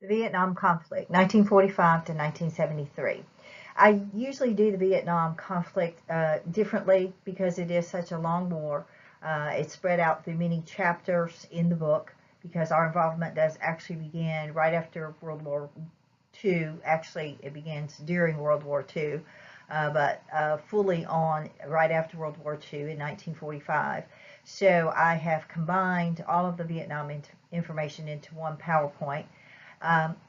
The Vietnam conflict, 1945 to 1973. I usually do the Vietnam conflict differently because it is such a long war. It's spread out through many chapters in the book because our involvement does actually begin right after World War II. Actually, it begins during World War II, but fully on right after World War II in 1945. So I have combined all of the Vietnam information into one PowerPoint.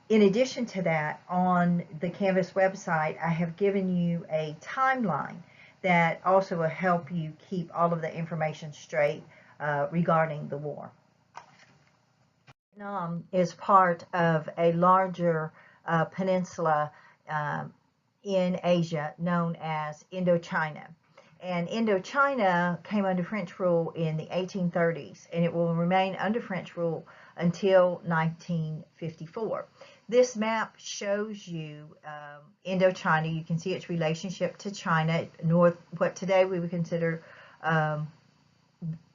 In addition to that, on the Canvas website, I have given you a timeline that also will help you keep all of the information straight regarding the war. Vietnam is part of a larger peninsula in Asia known as Indochina. And Indochina came under French rule in the 1830s, and it will remain under French rule until 1954. This map shows you Indochina. You can see its relationship to China, what today we would consider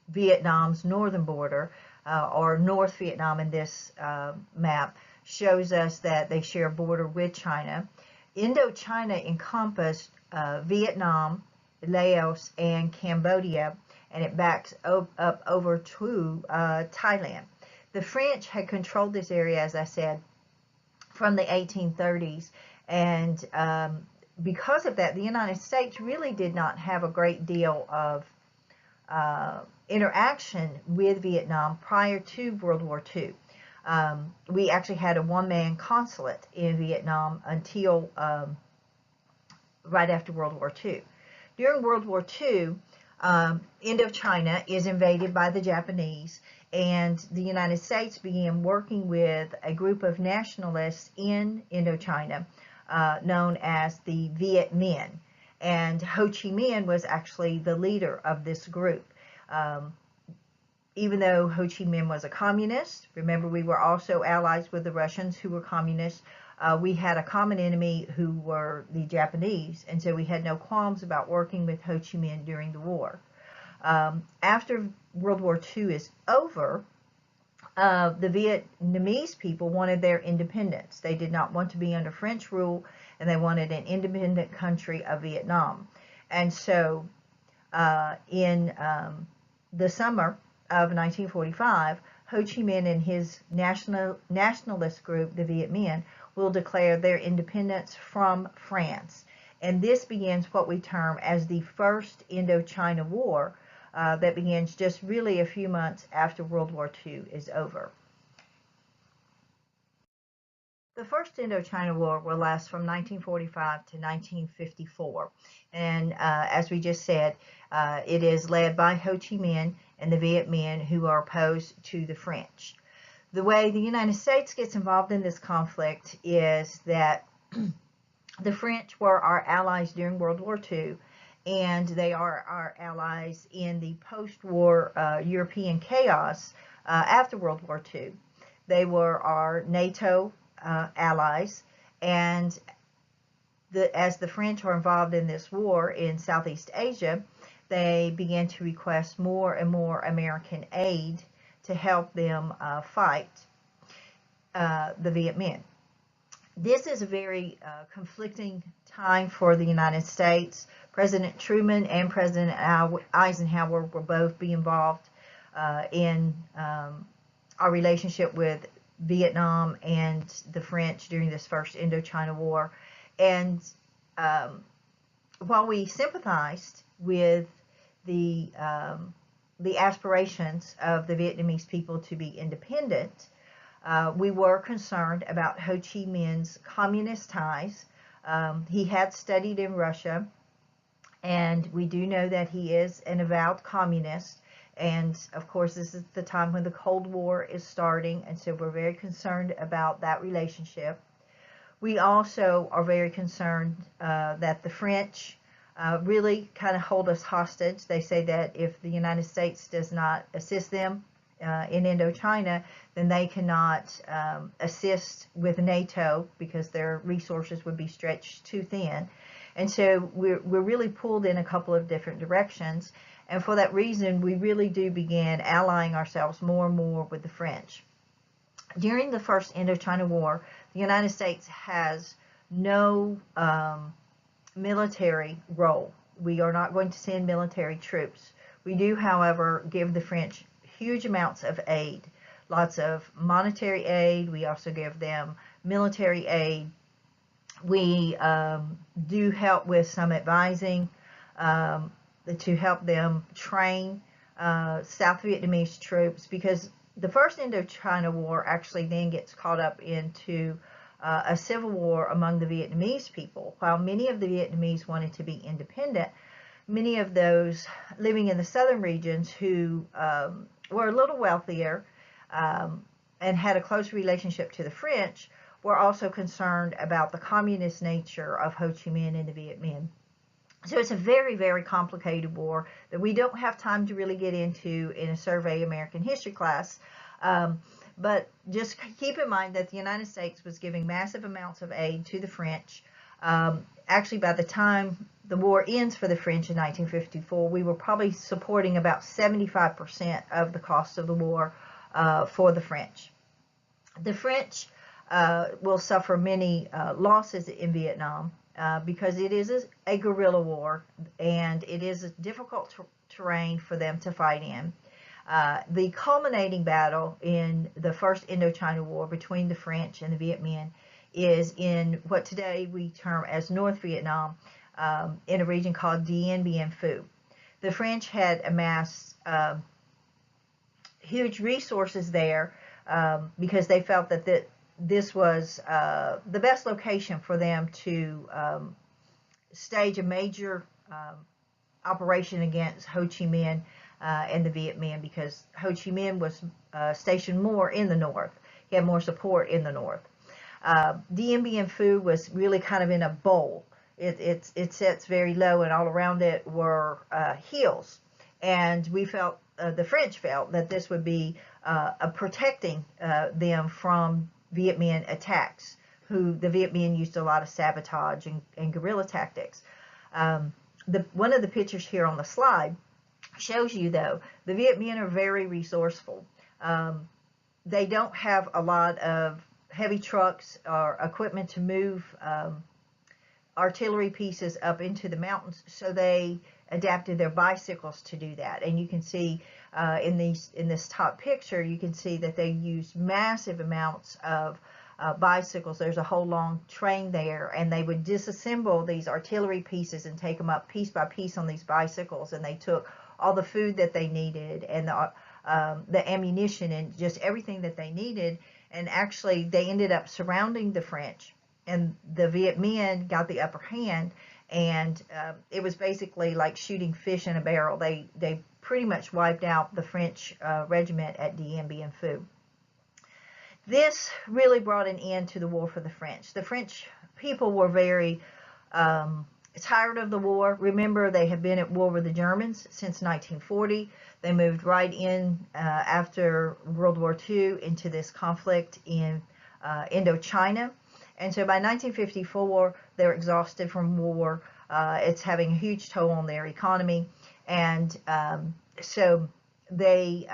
Vietnam's northern border, or North Vietnam in this map, shows us that they share a border with China. Indochina encompassed Vietnam, Laos, and Cambodia, and it backs up over to Thailand. The French had controlled this area, as I said, from the 1830s, and because of that, the United States really did not have a great deal of interaction with Vietnam prior to World War II. We actually had a one-man consulate in Vietnam until right after World War II. During World War II, Indochina is invaded by the Japanese, and the United States began working with a group of nationalists in Indochina known as the Viet Minh. And Ho Chi Minh was actually the leader of this group. Even though Ho Chi Minh was a communist, remember we were also allies with the Russians who were communists, we had a common enemy who were the Japanese, and so we had no qualms about working with Ho Chi Minh during the war. After World War II is over, the Vietnamese people wanted their independence. They did not want to be under French rule, and they wanted an independent country of Vietnam. And so in the summer of 1945, Ho Chi Minh and his nationalist group, the Viet Minh, will declare their independence from France. And this begins what we term as the First Indochina War, that begins just really a few months after World War II is over. The First Indochina War will last from 1945 to 1954. And as we just said, it is led by Ho Chi Minh and the Viet Minh, who are opposed to the French. The way the United States gets involved in this conflict is that the French were our allies during World War II, and they are our allies in the post-war European chaos after World War II. They were our NATO allies, and as the French are involved in this war in Southeast Asia, they began to request more and more American aid to help them fight the Viet Minh. This is a very conflicting time for the United States. President Truman and President Eisenhower will both be involved in our relationship with Vietnam and the French during this first Indochina War. And while we sympathized with the aspirations of the Vietnamese people to be independent, we were concerned about Ho Chi Minh's communist ties. He had studied in Russia, and we do know that he is an avowed communist. And of course, this is the time when the Cold War is starting, and so we're very concerned about that relationship. We also are very concerned that the French really kind of hold us hostage. They say that if the United States does not assist them in Indochina, then they cannot assist with NATO because their resources would be stretched too thin. And so we're really pulled in a couple of different directions. And for that reason, we really do begin allying ourselves more and more with the French. During the First Indochina War, the United States has no military role. We are not going to send military troops. We do, however, give the French huge amounts of aid, lots of monetary aid. We also give them military aid. We do help with some advising to help them train South Vietnamese troops, because the First Indochina War actually then gets caught up into a civil war among the Vietnamese people. While many of the Vietnamese wanted to be independent, many of those living in the southern regions who were a little wealthier and had a close relationship to the French were also concerned about the communist nature of Ho Chi Minh and the Viet Minh. So it's a very, very complicated war that we don't have time to really get into in a Survey American History class. But just keep in mind that the United States was giving massive amounts of aid to the French. Actually, by the time the war ends for the French in 1954, we were probably supporting about 75% of the cost of the war for the French. The French will suffer many losses in Vietnam because it is a guerrilla war, and it is a difficult terrain for them to fight in. The culminating battle in the First Indochina War between the French and the Viet Minh is in what today we term as North Vietnam, in a region called Dien Bien Phu. The French had amassed huge resources there because they felt that this was the best location for them to stage a major operation against Ho Chi Minh and the Viet Minh, because Ho Chi Minh was stationed more in the north. He had more support in the north. Dien Bien Phu was really kind of in a bowl. It sits very low, and all around it were hills. And we felt, the French felt, that this would be protecting them from Viet Minh attacks, who the Viet Minh used a lot of sabotage and guerrilla tactics. One of the pictures here on the slide shows you, though, the Viet Minh are very resourceful. They don't have a lot of heavy trucks or equipment to move artillery pieces up into the mountains, so they adapted their bicycles to do that. And you can see in this top picture, you can see that they use massive amounts of bicycles. There's a whole long train there, and they would disassemble these artillery pieces and take them up piece by piece on these bicycles. And they took all the food that they needed and the ammunition and just everything that they needed. And actually, they ended up surrounding the French, and the Viet Minh got the upper hand. And it was basically like shooting fish in a barrel. They pretty much wiped out the French regiment at Dien Bien Phu. This really brought an end to the war for the French. The French people were very tired of the war. Remember, they had been at war with the Germans since 1940. They moved right in after World War II into this conflict in Indochina. And so by 1954, they're exhausted from war. It's having a huge toll on their economy. And so they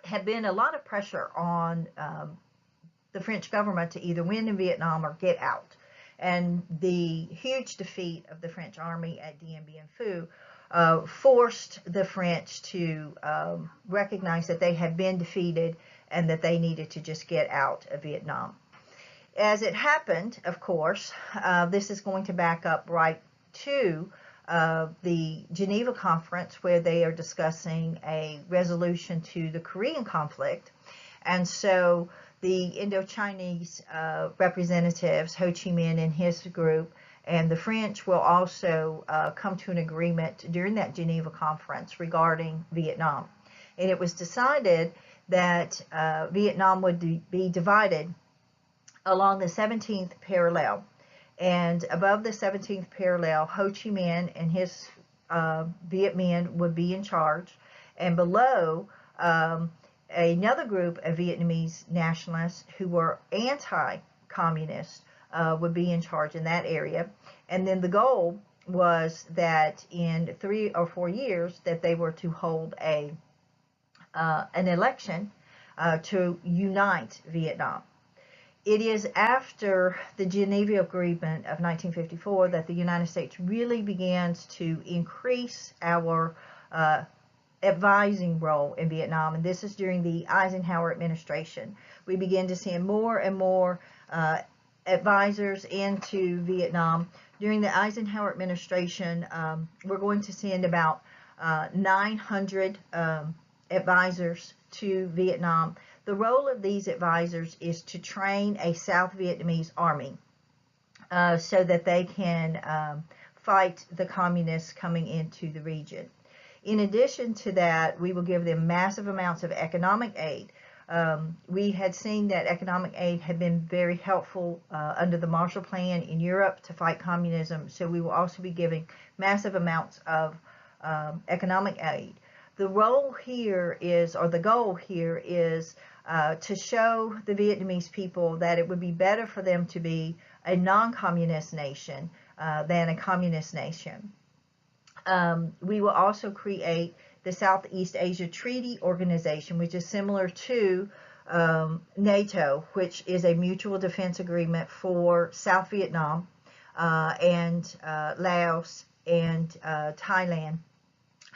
had been a lot of pressure on the French government to either win in Vietnam or get out. And the huge defeat of the French army at Dien Bien Phu forced the French to recognize that they had been defeated and that they needed to just get out of Vietnam. As it happened, of course, this is going to back up right to the Geneva Conference, where they are discussing a resolution to the Korean conflict. And so the Indochinese representatives, Ho Chi Minh and his group, and the French will also come to an agreement during that Geneva Conference regarding Vietnam. And it was decided that Vietnam would be divided along the 17th parallel. And above the 17th parallel, Ho Chi Minh and his Viet Minh would be in charge. And below, another group of Vietnamese nationalists who were anti-communist would be in charge in that area. And then the goal was that in 3 or 4 years that they were to hold an election to unite Vietnam. It is after the Geneva Agreement of 1954 that the United States really begins to increase our advising role in Vietnam, and this is during the Eisenhower administration. We begin to send more and more advisors into Vietnam. During the Eisenhower administration, we're going to send about 900 advisors to Vietnam. The role of these advisors is to train a South Vietnamese army so that they can fight the communists coming into the region. In addition to that, we will give them massive amounts of economic aid. We had seen that economic aid had been very helpful under the Marshall Plan in Europe to fight communism, so we will also be giving massive amounts of economic aid. The role here is, or the goal here is, to show the Vietnamese people that it would be better for them to be a non-communist nation than a communist nation. We will also create the Southeast Asia Treaty Organization, which is similar to NATO, which is a mutual defense agreement for South Vietnam and Laos and Thailand,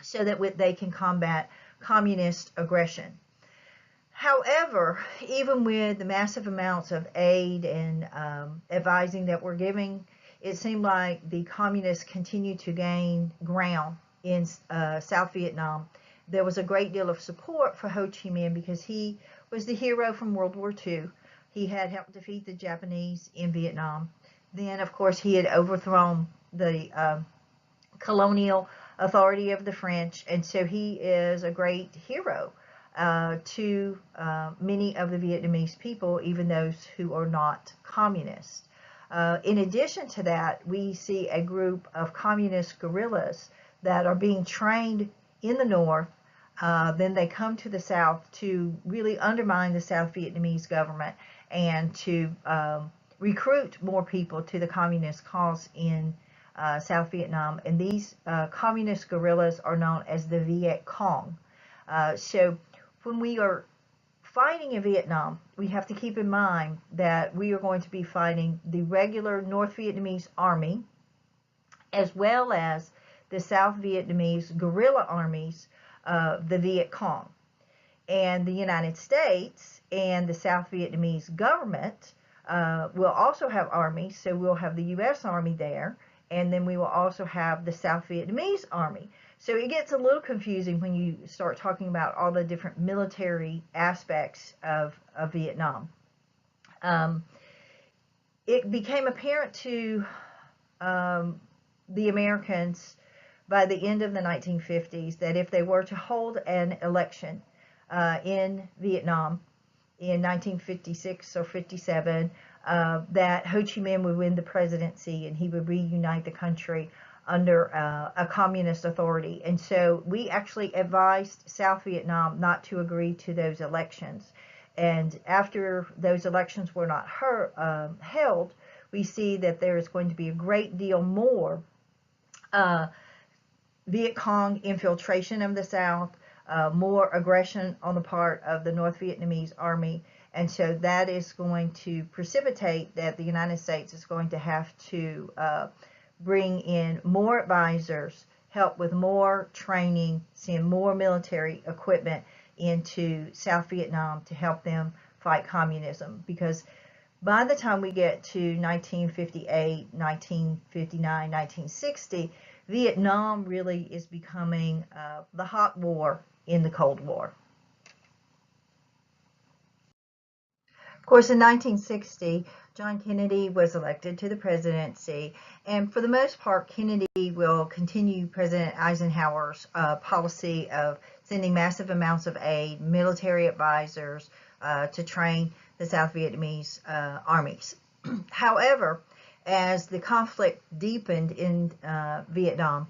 so that they can combat communist aggression. However, even with the massive amounts of aid and advising that we're giving, it seemed like the communists continued to gain ground in South Vietnam. There was a great deal of support for Ho Chi Minh because he was the hero from World War II. He had helped defeat the Japanese in Vietnam. Then, of course, he had overthrown the colonial authority of the French, and so he is a great hero to many of the Vietnamese people, even those who are not communist. In addition to that, we see a group of communist guerrillas that are being trained in the north. Then they come to the south to really undermine the South Vietnamese government and to recruit more people to the communist cause in South Vietnam. And these communist guerrillas are known as the Viet Cong. So when we are fighting in Vietnam, we have to keep in mind that we are going to be fighting the regular North Vietnamese army, as well as the South Vietnamese guerrilla armies, the Viet Cong. And the United States and the South Vietnamese government will also have armies, so we'll have the U.S. Army there, and then we will also have the South Vietnamese Army. So it gets a little confusing when you start talking about all the different military aspects of Vietnam. It became apparent to the Americans by the end of the 1950s that if they were to hold an election in Vietnam in 1956 or 57, that Ho Chi Minh would win the presidency and he would reunite the country under a communist authority. And so we actually advised South Vietnam not to agree to those elections. And after those elections were not held, we see that there is going to be a great deal more Viet Cong infiltration of the South, more aggression on the part of the North Vietnamese army. And so that is going to precipitate that the United States is going to have to bring in more advisors, help with more training, send more military equipment into South Vietnam to help them fight communism. Because by the time we get to 1958, 1959, 1960, Vietnam really is becoming the hot war in the Cold War. Of course, in 1960, John Kennedy was elected to the presidency, and for the most part, Kennedy will continue President Eisenhower's policy of sending massive amounts of aid, military advisors to train the South Vietnamese armies. However, as the conflict deepened in Vietnam,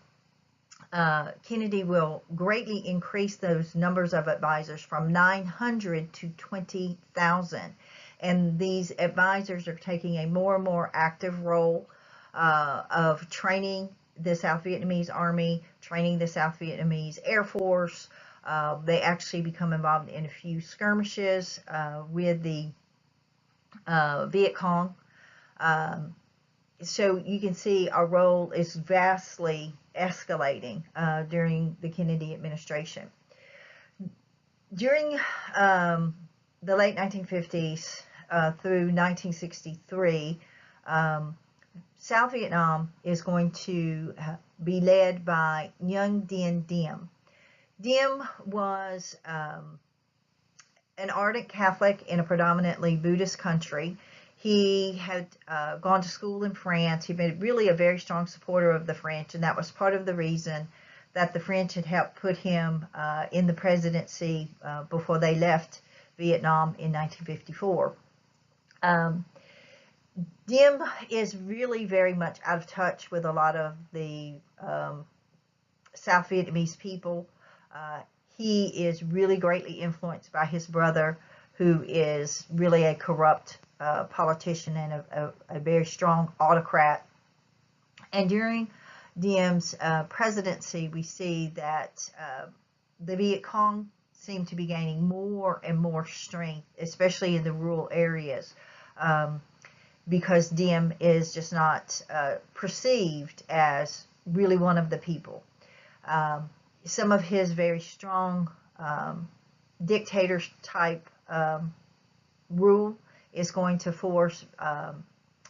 Kennedy will greatly increase those numbers of advisors from 900 to 20,000. And these advisors are taking a more and more active role of training the South Vietnamese Army, training the South Vietnamese Air Force, They actually become involved in a few skirmishes with the Viet Cong. So you can see our role is vastly escalating during the Kennedy administration. During the late 1950s through 1963, South Vietnam is going to be led by Nguyen Dinh Diem. Diem was an ardent Catholic in a predominantly Buddhist country. He had gone to school in France. He'd been really a very strong supporter of the French, and that was part of the reason that the French had helped put him in the presidency before they left Vietnam in 1954. Diem is really very much out of touch with a lot of the South Vietnamese people. He is really greatly influenced by his brother, who is really a corrupt politician and a very strong autocrat. And during Diem's presidency, we see that the Viet Cong seem to be gaining more and more strength, especially in the rural areas, because Diem is just not perceived as really one of the people. Some of his very strong dictator type rule is going to force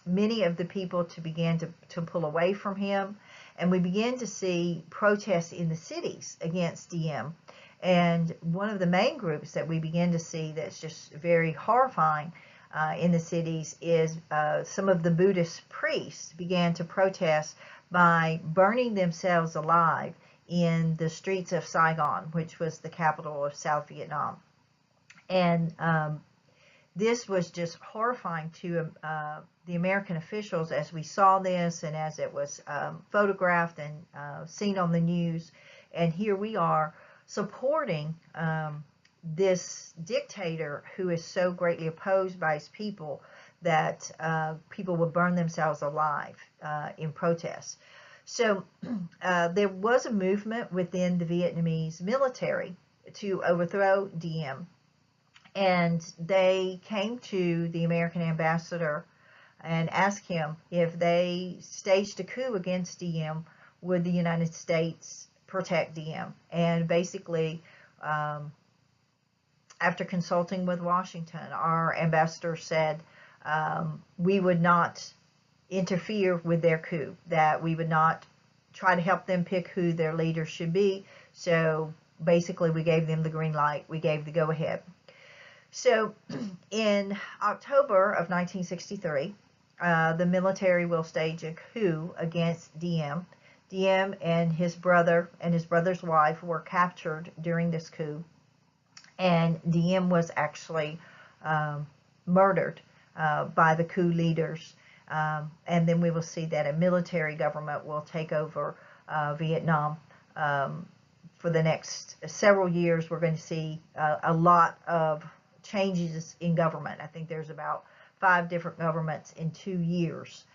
many of the people to begin to pull away from him, and we begin to see protests in the cities against Diem. And one of the main groups that we begin to see that's just very horrifying in the cities is some of the Buddhist priests began to protest by burning themselves alive in the streets of Saigon, which was the capital of South Vietnam. And this was just horrifying to the American officials as we saw this and as it was photographed and seen on the news. And here we are supporting this dictator who is so greatly opposed by his people that people would burn themselves alive in protest. So there was a movement within the Vietnamese military to overthrow Diem, and they came to the American ambassador and asked him if they staged a coup against Diem, would the United States protect Diem? And basically, after consulting with Washington, our ambassador said we would not interfere with their coup, that we would not try to help them pick who their leader should be. So basically we gave them the green light, we gave the go-ahead. So in October of 1963, the military will stage a coup against Diem. Diem and his brother and his brother's wife were captured during this coup, and Diem was actually murdered by the coup leaders. And then we will see that a military government will take over Vietnam. For the next several years, we're going to see a lot of changes in government. I think there's about 5 different governments in 2 years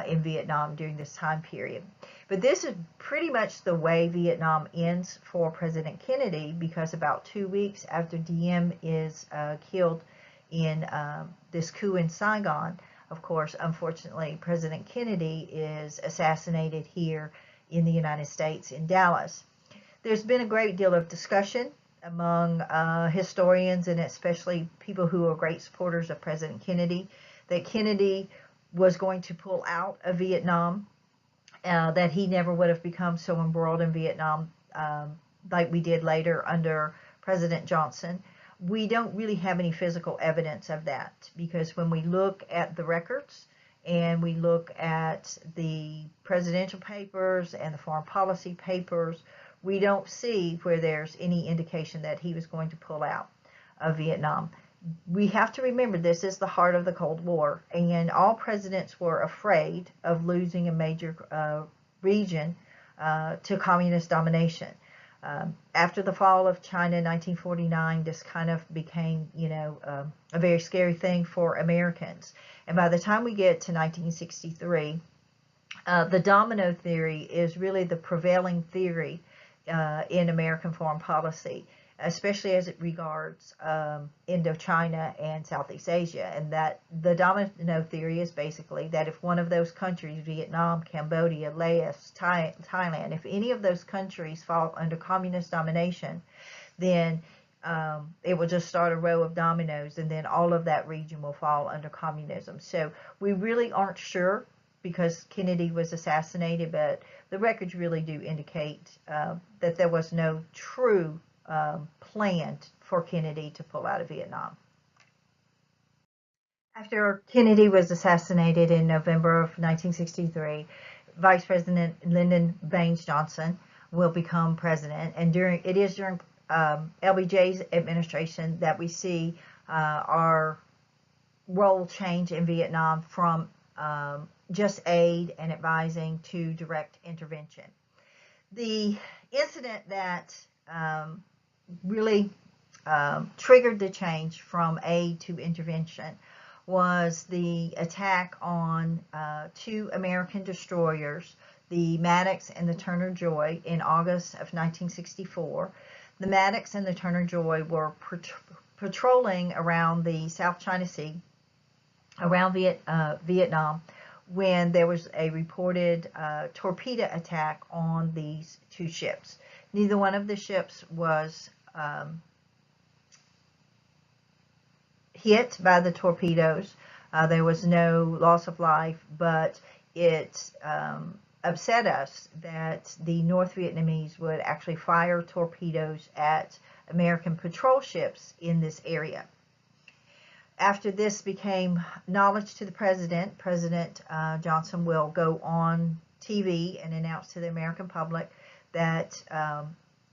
in Vietnam during this time period. But this is pretty much the way Vietnam ends for President Kennedy, because about 2 weeks after Diem is killed in this coup in Saigon, of course, unfortunately, President Kennedy is assassinated here in the United States in Dallas. There's been a great deal of discussion among historians, and especially people who are great supporters of President Kennedy, that Kennedy was going to pull out of Vietnam, that he never would have become so embroiled in Vietnam like we did later under President Johnson. We don't really have any physical evidence of that, because when we look at the records and we look at the presidential papers and the foreign policy papers, we don't see where there's any indication that he was going to pull out of Vietnam. We have to remember, this is the heart of the Cold War, and all presidents were afraid of losing a major region to communist domination. After the fall of China in 1949, this kind of became, a very scary thing for Americans. And by the time we get to 1963, the domino theory is really the prevailing theory in American foreign policy, especially as it regards Indochina and Southeast Asia. And that the domino theory is basically that if one of those countries, Vietnam, Cambodia, Laos, Thailand, if any of those countries fall under communist domination, then it will just start a row of dominoes, and then all of that region will fall under communism. So we really aren't sure, because Kennedy was assassinated, but the records really do indicate that there was no true plan for Kennedy to pull out of Vietnam. After Kennedy was assassinated in November of 1963, Vice President Lyndon Baines Johnson will become president, and during LBJ's administration that we see our role change in Vietnam from just aid and advising to direct intervention. The incident that really triggered the change from aid to intervention was the attack on two American destroyers, the Maddox and the Turner Joy, in August of 1964. The Maddox and the Turner Joy were patrolling around the South China Sea, around Vietnam, when there was a reported torpedo attack on these two ships. Neither one of the ships was hit by the torpedoes. There was no loss of life, but it upset us that the North Vietnamese would actually fire torpedoes at American patrol ships in this area. After this became knowledge to the president, President Johnson will go on TV and announce to the American public that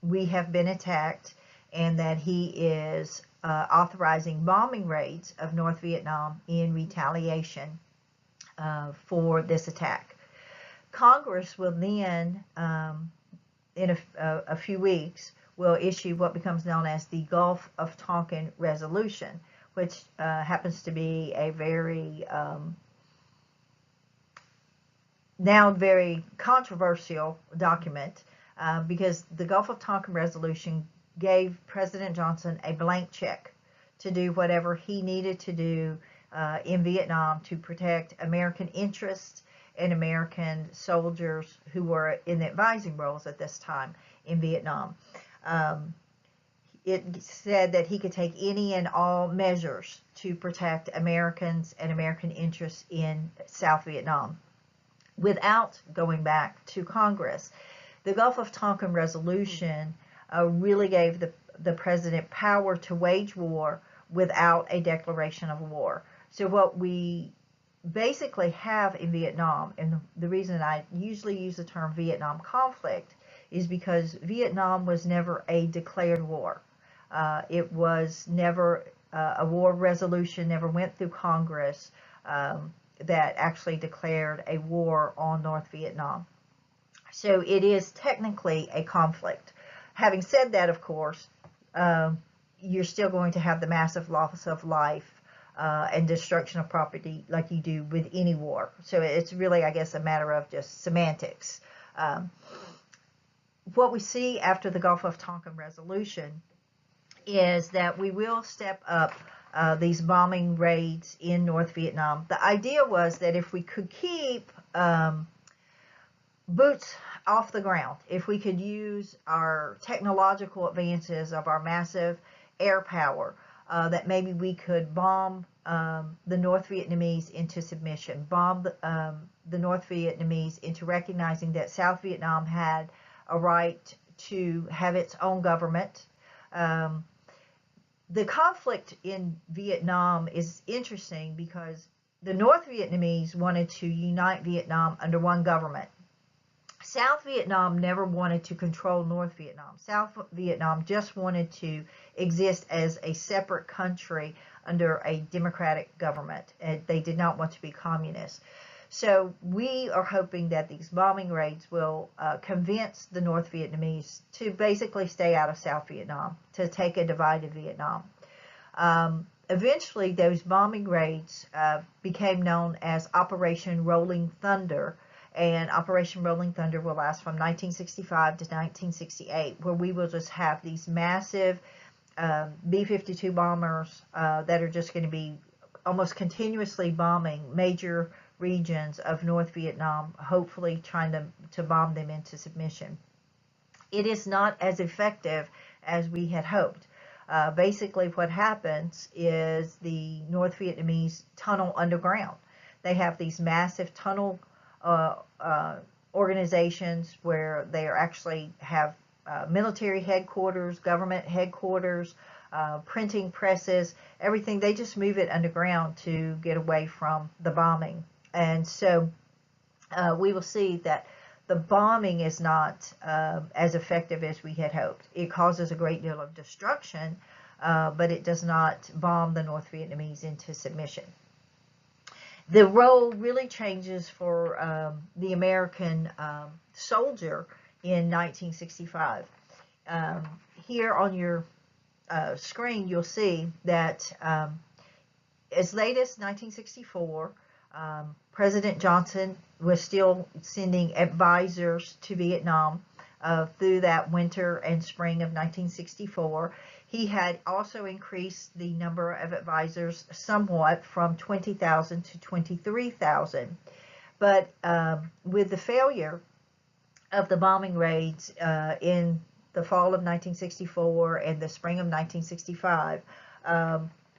we have been attacked, and that he is authorizing bombing raids of North Vietnam in retaliation for this attack. Congress will then, in a few weeks, will issue what becomes known as the Gulf of Tonkin Resolution, which happens to be a very now very controversial document, because the Gulf of Tonkin Resolution gave President Johnson a blank check to do whatever he needed to do in Vietnam to protect American interests and American soldiers who were in the advising roles at this time in Vietnam. It said that he could take any and all measures to protect Americans and American interests in South Vietnam without going back to Congress. The Gulf of Tonkin Resolution really gave the president power to wage war without a declaration of war. So what we basically have in Vietnam, and the reason I usually use the term Vietnam conflict, is because Vietnam was never a declared war. It was never a war resolution, never went through Congress that actually declared a war on North Vietnam. So it is technically a conflict. Having said that, of course, you're still going to have the massive loss of life and destruction of property like you do with any war. So it's really, I guess, a matter of just semantics. What we see after the Gulf of Tonkin Resolution is that we will step up these bombing raids in North Vietnam. The idea was that if we could keep boots off the ground, if we could use our technological advances of our massive air power, that maybe we could bomb the North Vietnamese into submission, bomb the North Vietnamese into recognizing that South Vietnam had a right to have its own government. The conflict in Vietnam is interesting because the North Vietnamese wanted to unite Vietnam under one government. South Vietnam never wanted to control North Vietnam. South Vietnam just wanted to exist as a separate country under a democratic government. They did not want to be communist. So we are hoping that these bombing raids will convince the North Vietnamese to basically stay out of South Vietnam, to take a divided Vietnam. Eventually, those bombing raids became known as Operation Rolling Thunder, and Operation Rolling Thunder will last from 1965 to 1968, where we will just have these massive B-52 bombers that are just going to be almost continuously bombing major regions of North Vietnam, hopefully trying to bomb them into submission. It is not as effective as we had hoped. Basically, what happens is the North Vietnamese tunnel underground. They have these massive tunnel organizations where they are actually have military headquarters, government headquarters, printing presses, everything. They just move it underground to get away from the bombing. And so we will see that the bombing is not as effective as we had hoped. It causes a great deal of destruction, but it does not bomb the North Vietnamese into submission. The role really changes for the American soldier in 1965. Here on your screen, you'll see that as late as 1964, President Johnson was still sending advisors to Vietnam through that winter and spring of 1964. He had also increased the number of advisors somewhat from 20,000 to 23,000. But with the failure of the bombing raids in the fall of 1964 and the spring of 1965,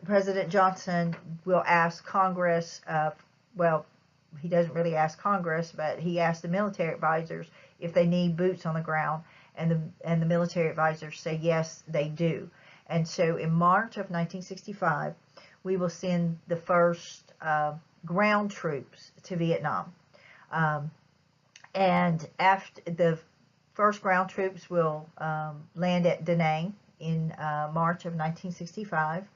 President Johnson will ask Congress, well, he doesn't really ask Congress, but he asked the military advisors if they need boots on the ground, and the military advisors say yes, they do. And so in March of 1965, we will send the first ground troops to Vietnam. And after the first ground troops will land at Da Nang in March of 1965,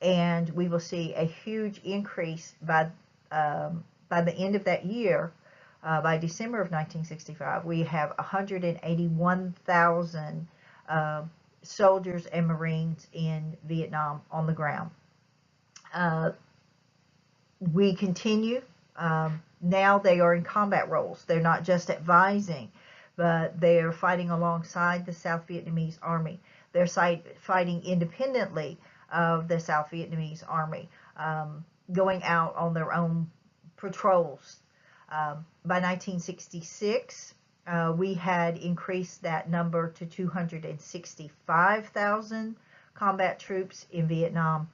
and we will see a huge increase by the end of that year. By December of 1965, we have 181,000 soldiers and Marines in Vietnam on the ground. We continue. Now they are in combat roles. They're not just advising, but they are fighting alongside the South Vietnamese Army. They're fighting independently of the South Vietnamese Army, going out on their own patrols. By 1966, we had increased that number to 265,000 combat troops in Vietnam.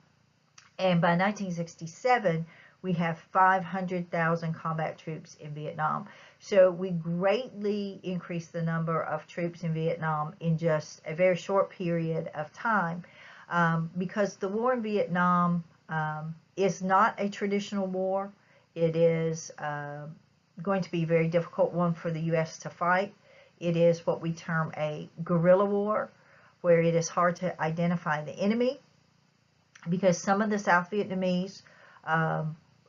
And by 1967, we have 500,000 combat troops in Vietnam. So we greatly increased the number of troops in Vietnam in just a very short period of time, because the war in Vietnam is not a traditional war. It is going to be a very difficult one for the U.S. to fight. It is what we term a guerrilla war, where it is hard to identify the enemy, because some of the South Vietnamese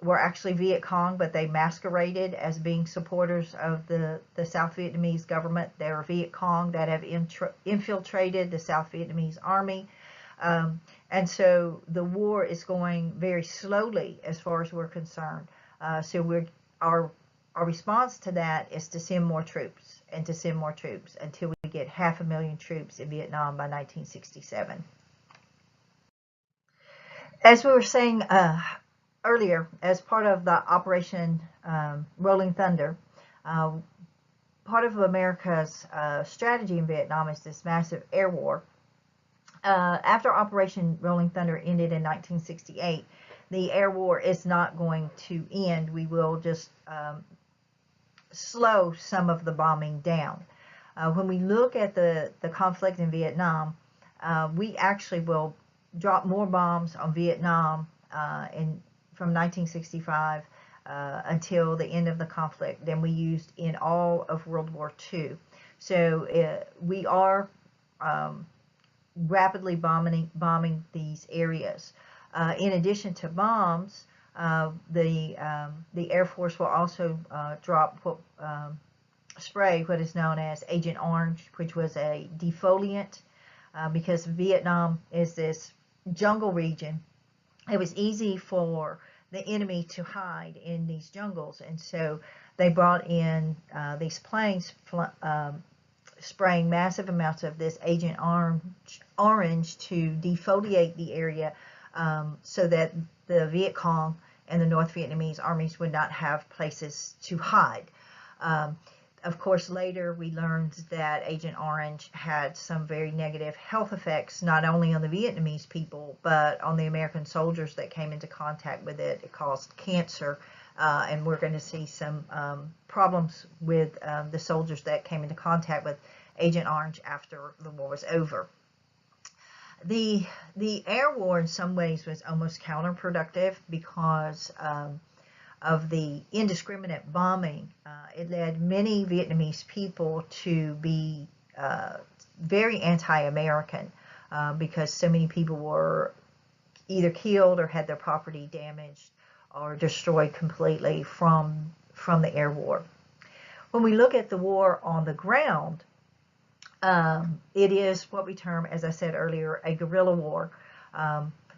were actually Viet Cong, but they masqueraded as being supporters of the South Vietnamese government. There are Viet Cong that have infiltrated the South Vietnamese army. And so the war is going very slowly as far as we're concerned. So our response to that is to send more troops and to send more troops until we get 500,000 troops in Vietnam by 1967. As we were saying earlier, as part of the Operation Rolling Thunder, part of America's strategy in Vietnam is this massive air war. After Operation Rolling Thunder ended in 1968, the air war is not going to end. We will just slow some of the bombing down. When we look at the conflict in Vietnam, we actually will drop more bombs on Vietnam from 1965 until the end of the conflict than we used in all of World War II. So we are rapidly bombing these areas. In addition to bombs, the Air Force will also drop spray what is known as Agent Orange, which was a defoliant, because Vietnam is this jungle region. It was easy for the enemy to hide in these jungles. And so they brought in these planes spraying massive amounts of this Agent Orange to defoliate the area, so that the Viet Cong and the North Vietnamese armies would not have places to hide. Of course, later we learned that Agent Orange had some very negative health effects, not only on the Vietnamese people, but on the American soldiers that came into contact with it. It caused cancer, and we're going to see some problems with the soldiers that came into contact with Agent Orange after the war was over. The air war in some ways was almost counterproductive because of the indiscriminate bombing. It led many Vietnamese people to be very anti-American because so many people were either killed or had their property damaged or destroyed completely from the air war. When we look at the war on the ground, it is what we term, as I said earlier, a guerrilla war.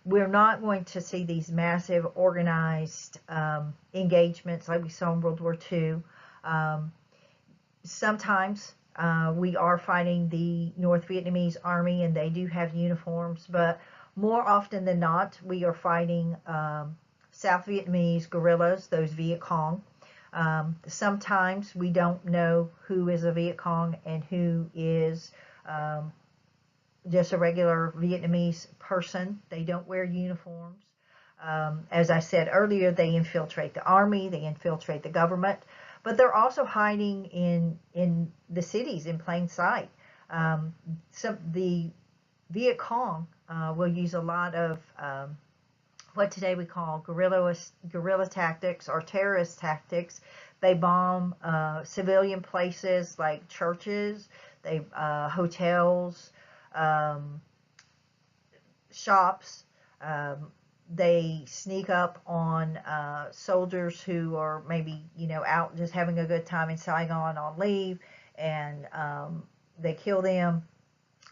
We're not going to see these massive organized engagements like we saw in World War II. Sometimes we are fighting the North Vietnamese army and they do have uniforms, but more often than not, we are fighting South Vietnamese guerrillas, those Viet Cong. Sometimes we don't know who is a Viet Cong and who is just a regular Vietnamese person. They don't wear uniforms. As I said earlier, they infiltrate the army, they infiltrate the government, but they're also hiding in the cities in plain sight. The Viet Cong will use a lot of what today we call guerrilla tactics or terrorist tactics. They bomb civilian places like churches, hotels, shops. They sneak up on soldiers who are maybe, out just having a good time in Saigon on leave, and they kill them.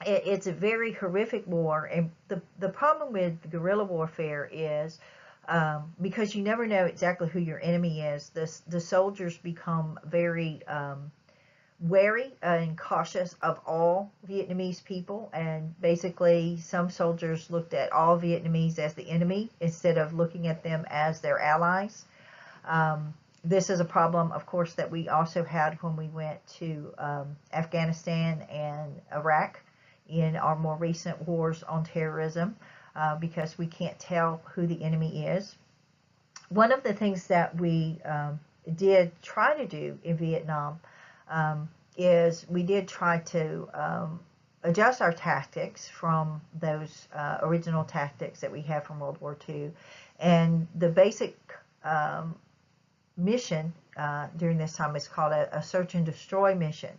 It's a very horrific war, and the problem with guerrilla warfare is because you never know exactly who your enemy is. The soldiers become very wary and cautious of all Vietnamese people, and basically some soldiers looked at all Vietnamese as the enemy instead of looking at them as their allies. This is a problem, of course, that we also had when we went to Afghanistan and Iraq in our more recent wars on terrorism, because we can't tell who the enemy is. One of the things that we did try to do in Vietnam is we did try to adjust our tactics from those original tactics that we had from World War II. And the basic mission during this time is called a search and destroy mission.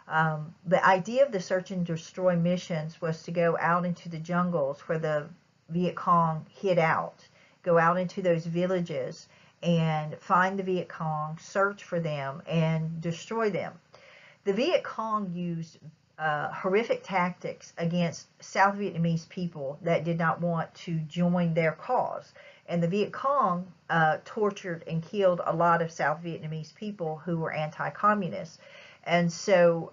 The idea of the search and destroy missions was to go out into the jungles where the Viet Cong hid out, go out into those villages and find the Viet Cong, search for them, and destroy them. The Viet Cong used horrific tactics against South Vietnamese people that did not want to join their cause. And the Viet Cong tortured and killed a lot of South Vietnamese people who were anti-communist. And so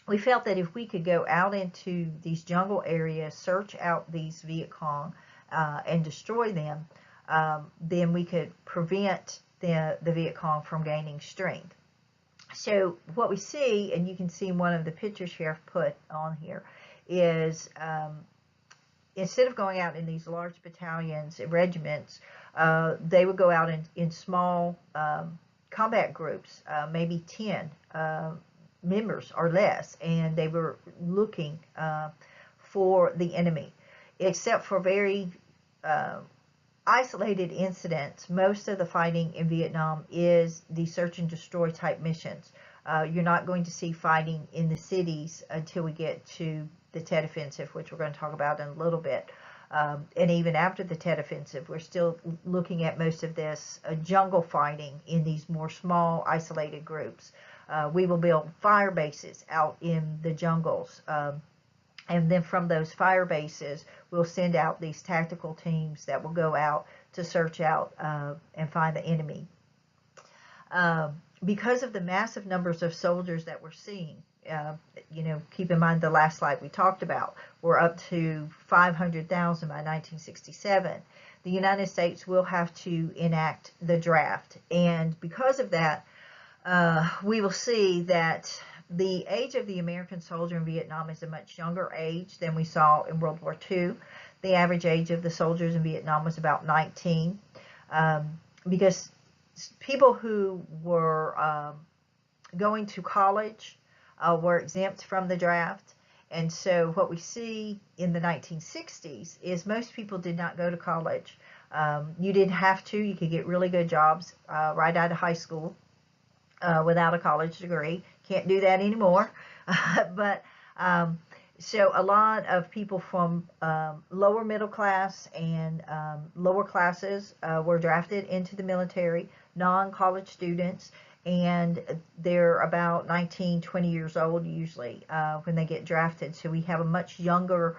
we felt that if we could go out into these jungle areas, search out these Viet Cong, and destroy them, then we could prevent the Viet Cong from gaining strength. So what we see, and you can see one of the pictures here I've put on here, is instead of going out in these large battalions and regiments, they would go out in small combat groups, maybe 10 members or less, and they were looking for the enemy. Except for very isolated incidents, most of the fighting in Vietnam is the search and destroy type missions. You're not going to see fighting in the cities until we get to the Tet Offensive, which we're going to talk about in a little bit. And even after the Tet Offensive, we're still looking at most of this jungle fighting in these more small, isolated groups. We will build fire bases out in the jungles. And then from those fire bases, we'll send out these tactical teams that will go out to search out and find the enemy. Because of the massive numbers of soldiers that we're seeing, keep in mind the last slide we talked about, we're up to 500,000 by 1967. The United States will have to enact the draft. And because of that, we will see that the age of the American soldier in Vietnam is a much younger age than we saw in World War II. The average age of the soldiers in Vietnam was about 19, because people who were going to college were exempt from the draft. And so what we see in the 1960s is most people did not go to college. You didn't have to. You could get really good jobs right out of high school without a college degree. Can't do that anymore. But so a lot of people from lower middle class and lower classes were drafted into the military, non-college students, and they're about 19, 20 years old usually when they get drafted. So we have a much younger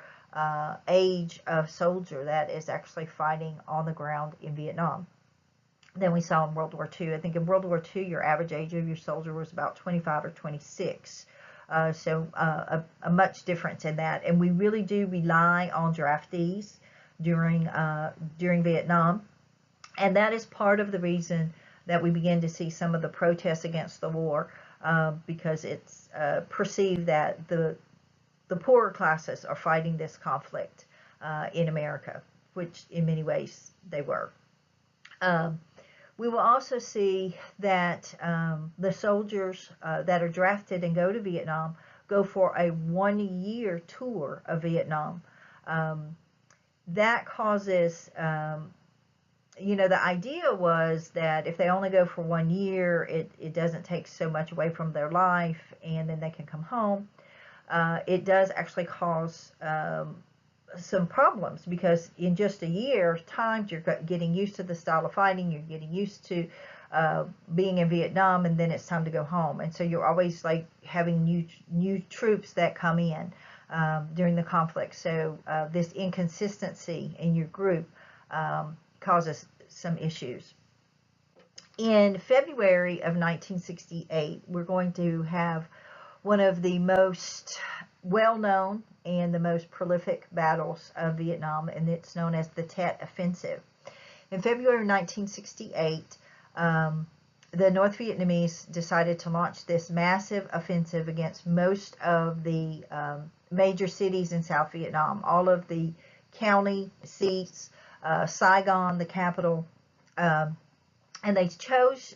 age of soldier that is actually fighting on the ground in Vietnam than we saw in World War II. I think in World War II, your average age of your soldier was about 25 or 26. So a much difference in that. And we really do rely on draftees during Vietnam. And that is part of the reason that we begin to see some of the protests against the war, because it's perceived that the poorer classes are fighting this conflict in America, which in many ways they were. We will also see that the soldiers that are drafted and go to Vietnam go for a 1-year tour of Vietnam. That causes, the idea was that if they only go for 1 year, it doesn't take so much away from their life and then they can come home. It does actually cause some problems, because in just a year's time you're getting used to the style of fighting, you're getting used to being in Vietnam, and then it's time to go home. And so you're always like having new troops that come in during the conflict. So this inconsistency in your group causes some issues. In February of 1968, we're going to have one of the most well-known and the most prolific battles of Vietnam, and it's known as the Tet Offensive. In February 1968, the North Vietnamese decided to launch this massive offensive against most of the major cities in South Vietnam, all of the county seats, Saigon, the capital, and they chose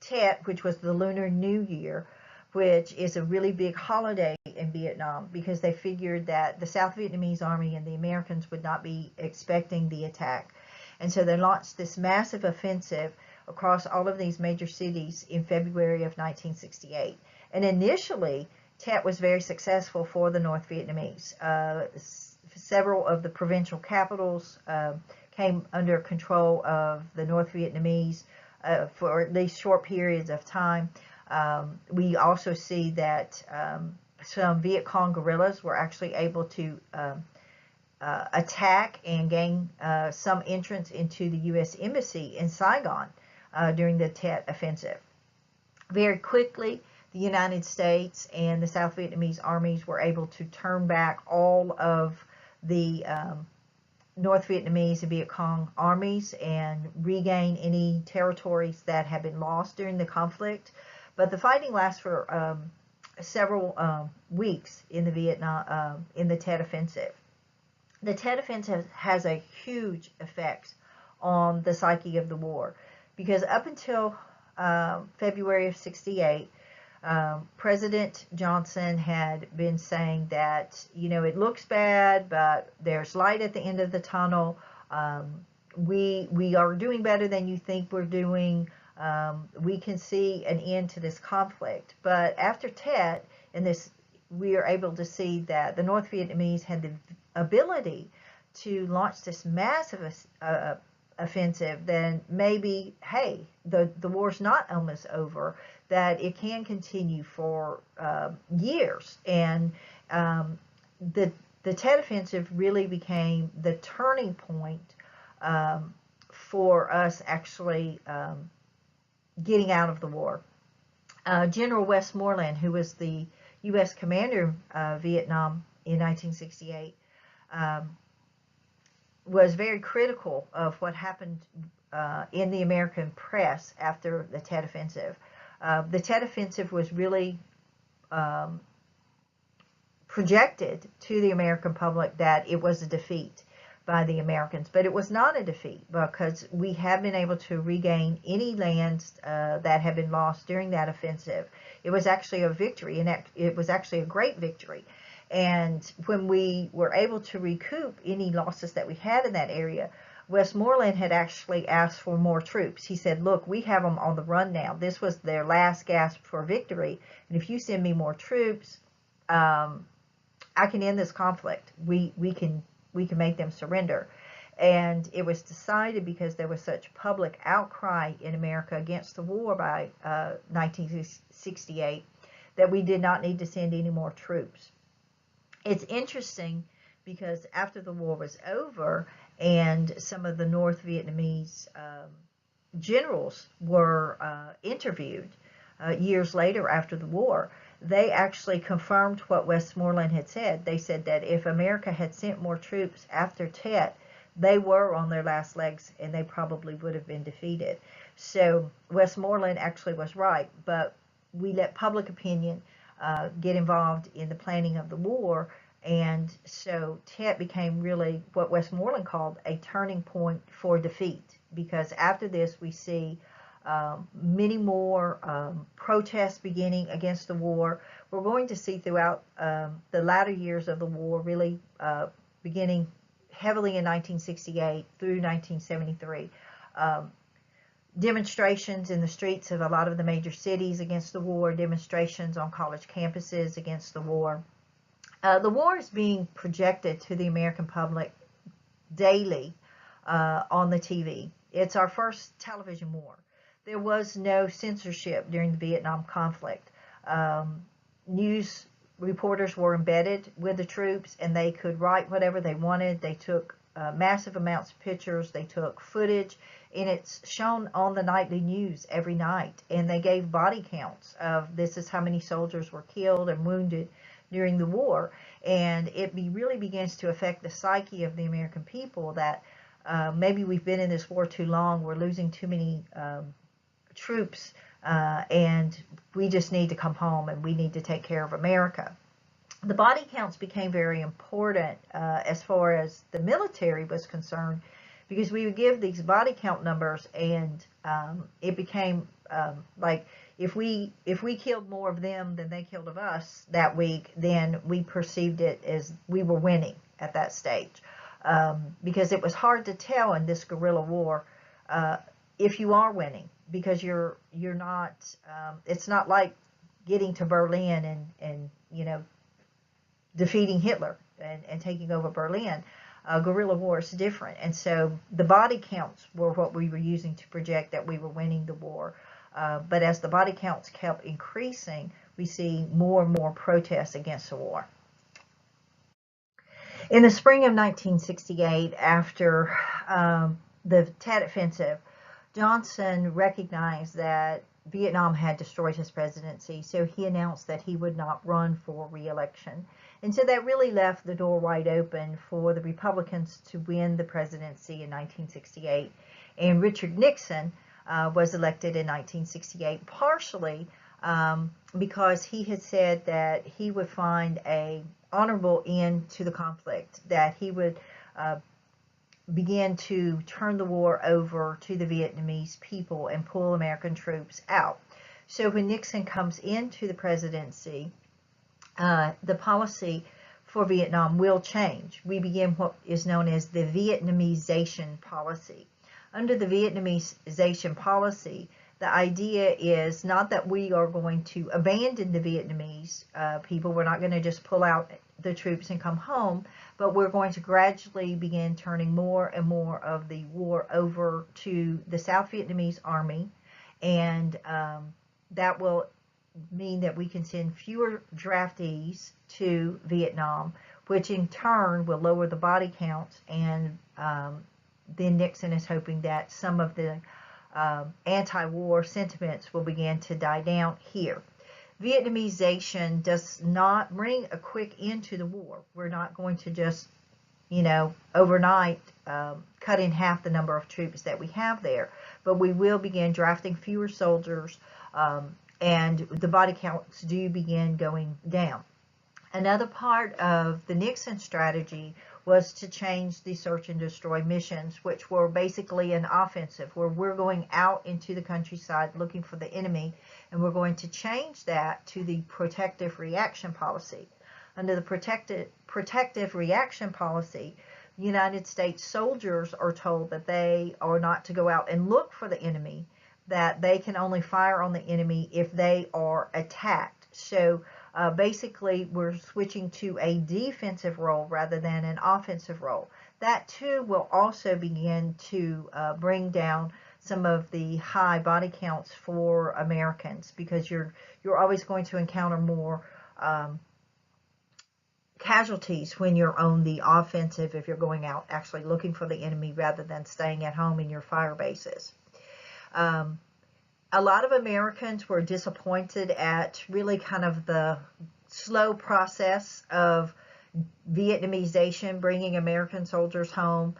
Tet, which was the Lunar New Year, which is a really big holiday in Vietnam, because they figured that the South Vietnamese army and the Americans would not be expecting the attack. And so they launched this massive offensive across all of these major cities in February of 1968. And initially, Tet was very successful for the North Vietnamese. Several of the provincial capitals came under control of the North Vietnamese for at least short periods of time. We also see that some Viet Cong guerrillas were actually able to attack and gain some entrance into the U.S. Embassy in Saigon during the Tet Offensive. Very quickly, the United States and the South Vietnamese armies were able to turn back all of the North Vietnamese and Viet Cong armies and regain any territories that had been lost during the conflict. But the fighting lasts for several weeks in the Tet Offensive. The Tet Offensive has a huge effect on the psyche of the war, because up until February of '68, President Johnson had been saying that, it looks bad, but there's light at the end of the tunnel. We are doing better than you think we're doing. We can see an end to this conflict. But after Tet, we are able to see that the North Vietnamese had the ability to launch this massive offensive. Then maybe, hey, the war's not almost over, that it can continue for years. And the Tet Offensive really became the turning point for us actually getting out of the war. General Westmoreland, who was the U.S. commander of Vietnam in 1968, was very critical of what happened in the American press after the Tet Offensive. The Tet Offensive was really projected to the American public that it was a defeat by the Americans, but it was not a defeat, because we have been able to regain any lands that had been lost during that offensive. It was actually a victory, and it was actually a great victory. And when we were able to recoup any losses that we had in that area, Westmoreland had actually asked for more troops. He said, look, we have them on the run now. This was their last gasp for victory, and if you send me more troops, I can end this conflict. We can make them surrender. And it was decided, because there was such public outcry in America against the war by 1968, that we did not need to send any more troops. It's interesting because after the war was over and some of the North Vietnamese generals were interviewed years later after the war, they actually confirmed what Westmoreland had said. They said that if America had sent more troops after Tet, they were on their last legs and they probably would have been defeated. So Westmoreland actually was right, but we let public opinion get involved in the planning of the war, and so Tet became really what Westmoreland called a turning point for defeat, because after this we see many more protests beginning against the war. We're going to see throughout the latter years of the war, really beginning heavily in 1968 through 1973, demonstrations in the streets of a lot of the major cities against the war, demonstrations on college campuses against the war. The war is being projected to the American public daily on the TV. It's our first television war. There was no censorship during the Vietnam conflict. News reporters were embedded with the troops, and they could write whatever they wanted. They took massive amounts of pictures. They took footage, and it's shown on the nightly news every night. And they gave body counts of this is how many soldiers were killed and wounded during the war. And it really begins to affect the psyche of the American people that maybe we've been in this war too long. We're losing too many troops, and we just need to come home and we need to take care of America. The body counts became very important as far as the military was concerned, because we would give these body count numbers, and it became like if we killed more of them than they killed of us that week, then we perceived it as we were winning at that stage, because it was hard to tell in this guerrilla war if you are winning, because you're not. It's not like getting to Berlin and you know, defeating Hitler and taking over Berlin. Guerrilla war is different, and so the body counts were what we were using to project that we were winning the war. But as the body counts kept increasing, we see more and more protests against the war. In the spring of 1968, after the Tet Offensive, Johnson recognized that Vietnam had destroyed his presidency, so he announced that he would not run for re-election. And so that really left the door wide open for the Republicans to win the presidency in 1968. And Richard Nixon was elected in 1968, partially because he had said that he would find an honorable end to the conflict, that he would begin to turn the war over to the Vietnamese people and pull American troops out. So when Nixon comes into the presidency, the policy for Vietnam will change. We begin what is known as the Vietnamization policy. Under the Vietnamization policy, the idea is not that we are going to abandon the Vietnamese people. We're not going to just pull out the troops and come home, but we're going to gradually begin turning more and more of the war over to the South Vietnamese army, and that will mean that we can send fewer draftees to Vietnam, which in turn will lower the body counts and then Nixon is hoping that some of the anti-war sentiments will begin to die down here. Vietnamization does not bring a quick end to the war. We're not going to just, overnight cut in half the number of troops that we have there, but we will begin drafting fewer soldiers, and the body counts do begin going down. Another part of the Nixon strategy was to change the search and destroy missions, which were basically an offensive, where we're going out into the countryside looking for the enemy, and we're going to change that to the protective reaction policy. Under the protective reaction policy, United States soldiers are told that they are not to go out and look for the enemy, that they can only fire on the enemy if they are attacked. So basically, we're switching to a defensive role rather than an offensive role. That too will also begin to bring down some of the high body counts for Americans, because you're always going to encounter more casualties when you're on the offensive, if you're going out actually looking for the enemy rather than staying at home in your fire bases. A lot of Americans were disappointed at really kind of the slow process of Vietnamization, bringing American soldiers home.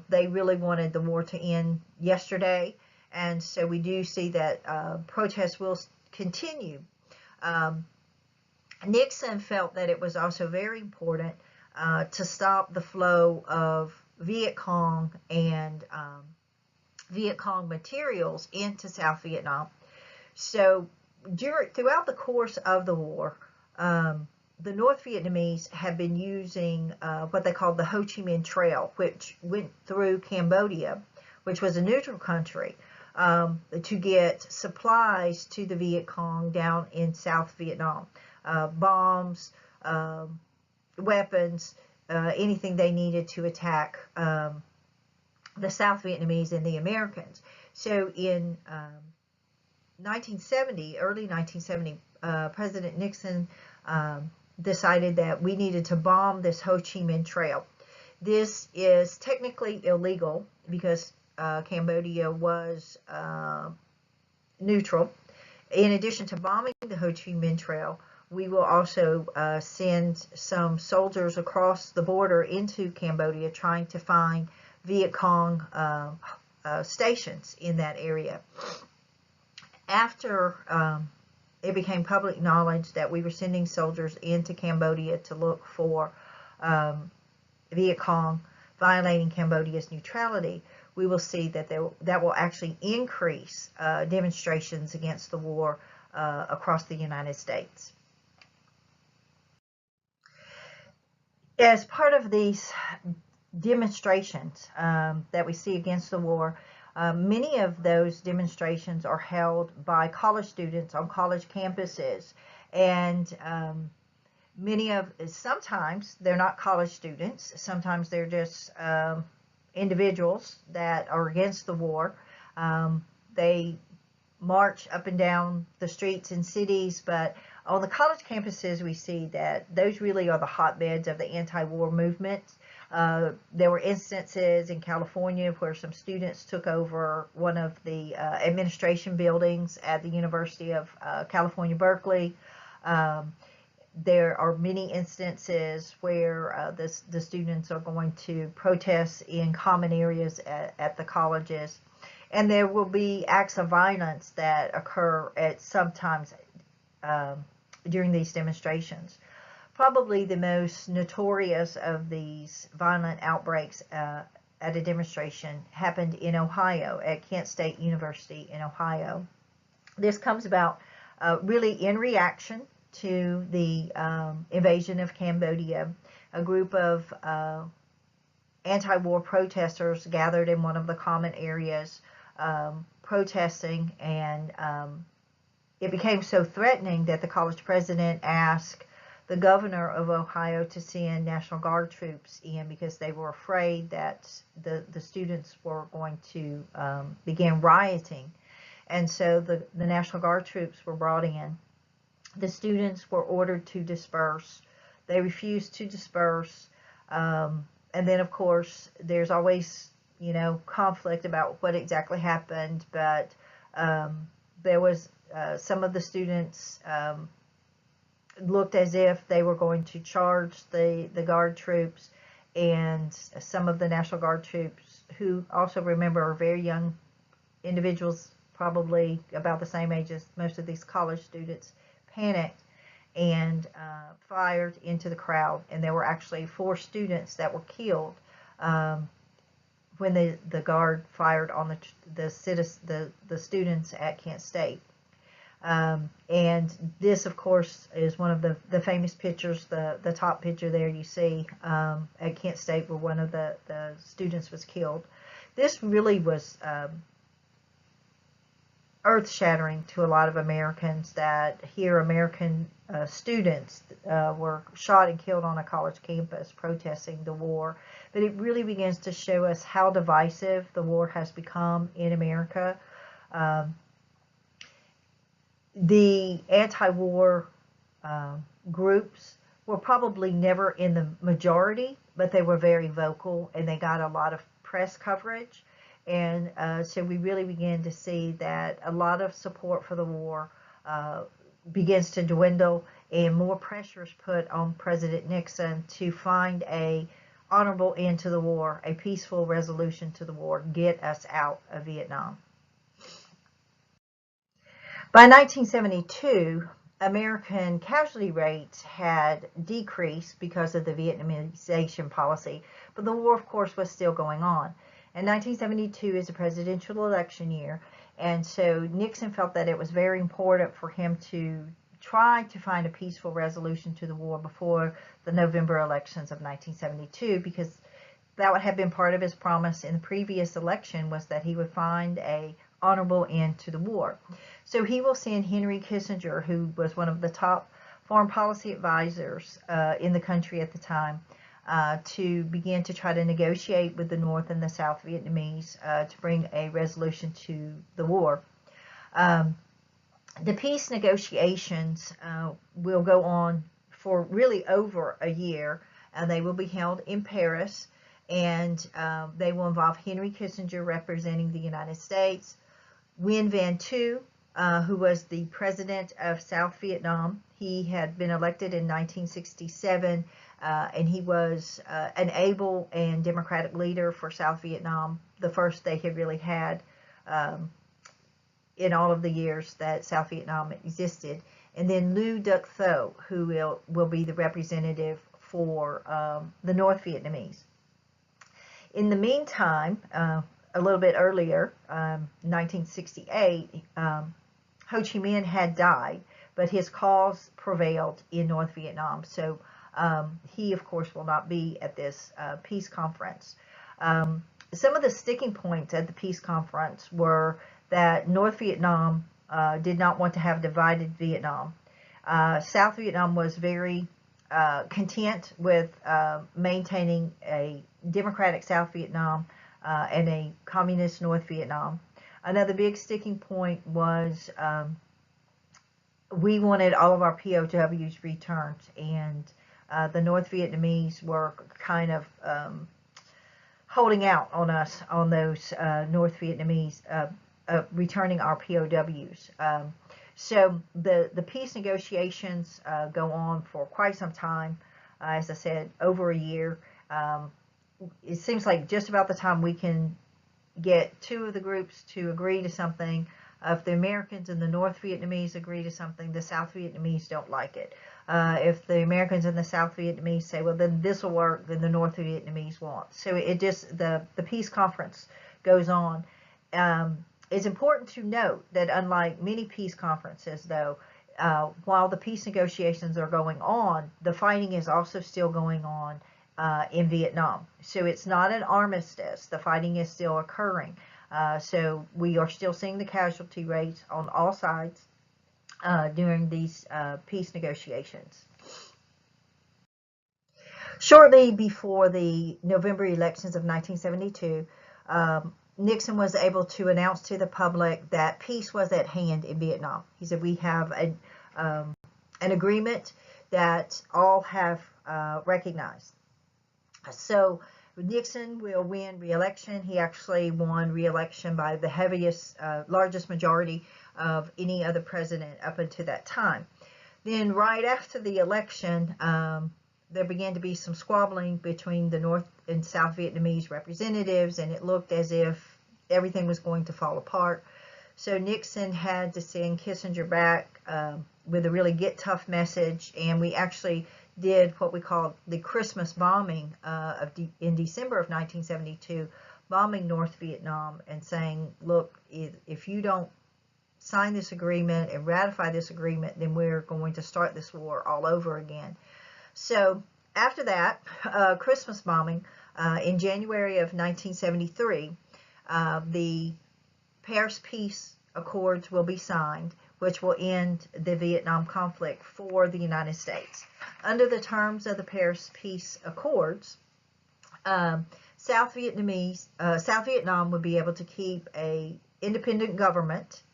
They really wanted the war to end yesterday, and so we do see that protests will continue. Nixon felt that it was also very important to stop the flow of Viet Cong and Viet Cong materials into South Vietnam. So throughout the course of the war, the North Vietnamese have been using what they called the Ho Chi Minh Trail, which went through Cambodia, which was a neutral country, to get supplies to the Viet Cong down in South Vietnam. Bombs, weapons, anything they needed to attack the South Vietnamese and the Americans. So in 1970, early 1970, President Nixon decided that we needed to bomb this Ho Chi Minh Trail. This is technically illegal because Cambodia was neutral. In addition to bombing the Ho Chi Minh Trail, we will also send some soldiers across the border into Cambodia trying to find Viet Cong stations in that area. After it became public knowledge that we were sending soldiers into Cambodia to look for Viet Cong violating Cambodia's neutrality, we will see that that will actually increase demonstrations against the war across the United States. As part of these demonstrations that we see against the war, many of those demonstrations are held by college students on college campuses, and sometimes they're not college students, sometimes they're just individuals that are against the war. They march up and down the streets in cities, but on the college campuses we see that those really are the hotbeds of the anti-war movement. There were instances in California where some students took over one of the administration buildings at the University of California, Berkeley. There are many instances where the students are going to protest in common areas at the colleges. And there will be acts of violence that occur at sometimes during these demonstrations. Probably the most notorious of these violent outbreaks at a demonstration happened in Ohio, at Kent State University in Ohio. This comes about really in reaction to the invasion of Cambodia. A group of anti-war protesters gathered in one of the common areas protesting, and it became so threatening that the college president asked the governor of Ohio to send National Guard troops in because they were afraid that the students were going to begin rioting. And so the National Guard troops were brought in. The students were ordered to disperse. They refused to disperse. And then, of course, there's always, conflict about what exactly happened, but there was some of the students looked as if they were going to charge the Guard troops, and some of the National Guard troops, who also, remember, are very young individuals, probably about the same age as most of these college students, panicked and fired into the crowd. And there were actually 4 students that were killed when the Guard fired on the students at Kent State. And this, of course, is one of the famous pictures. The top picture there you see at Kent State, where one of the students was killed. This really was earth-shattering to a lot of Americans, that here American students were shot and killed on a college campus protesting the war. But it really begins to show us how divisive the war has become in America. The anti-war groups were probably never in the majority, but they were very vocal, and they got a lot of press coverage. And so we really begin to see that a lot of support for the war begins to dwindle, and more pressure is put on President Nixon to find a honorable end to the war, a peaceful resolution to the war, get us out of Vietnam. By 1972, American casualty rates had decreased because of the Vietnamization policy, but the war, of course, was still going on. And 1972 is a presidential election year, and so Nixon felt that it was very important for him to try to find a peaceful resolution to the war before the November elections of 1972, because that would have been part of his promise in the previous election, was that he would find a honorable end to the war. So he will send Henry Kissinger, who was one of the top foreign policy advisors in the country at the time, to begin to try to negotiate with the North and the South Vietnamese to bring a resolution to the war. The peace negotiations will go on for really over a year, and they will be held in Paris, and they will involve Henry Kissinger representing the United States, Nguyen Van Thieu, who was the president of South Vietnam. He had been elected in 1967, and he was an able and democratic leader for South Vietnam, the first they had really had in all of the years that South Vietnam existed. And then Lưu Duc Tho, who will be the representative for the North Vietnamese. In the meantime, a little bit earlier, 1968, Ho Chi Minh had died, but his cause prevailed in North Vietnam. So he, of course, will not be at this peace conference. Some of the sticking points at the peace conference were that North Vietnam did not want to have divided Vietnam. South Vietnam was very content with maintaining a democratic South Vietnam and a communist North Vietnam. Another big sticking point was we wanted all of our POWs returned, and the North Vietnamese were kind of holding out on us on those North Vietnamese returning our POWs. So the peace negotiations go on for quite some time, as I said, over a year. It seems like just about the time we can get 2 of the groups to agree to something, if the Americans and the North Vietnamese agree to something, the South Vietnamese don't like it. If the Americans and the South Vietnamese say, well, then this will work, then the North Vietnamese won't. So it just, the peace conference goes on. It's important to note that unlike many peace conferences, though, while the peace negotiations are going on, the fighting is also still going on in Vietnam. So it's not an armistice. The fighting is still occurring. So we are still seeing the casualty rates on all sides during these peace negotiations. Shortly before the November elections of 1972, Nixon was able to announce to the public that peace was at hand in Vietnam. He said, we have an agreement that all have recognized. So Nixon will win re-election. He actually won re-election by the largest majority of any other president up until that time. Then right after the election, there began to be some squabbling between the North and South Vietnamese representatives, and it looked as if everything was going to fall apart. So Nixon had to send Kissinger back with a really get tough message, and we actually did what we called the Christmas bombing in December of 1972, bombing North Vietnam and saying, look, if you don't sign this agreement and ratify this agreement, then we're going to start this war all over again. So after that Christmas bombing, in January of 1973, the Paris Peace Accords will be signed, which will end the Vietnam conflict for the United States. Under the terms of the Paris Peace Accords, South Vietnam would be able to keep an independent government.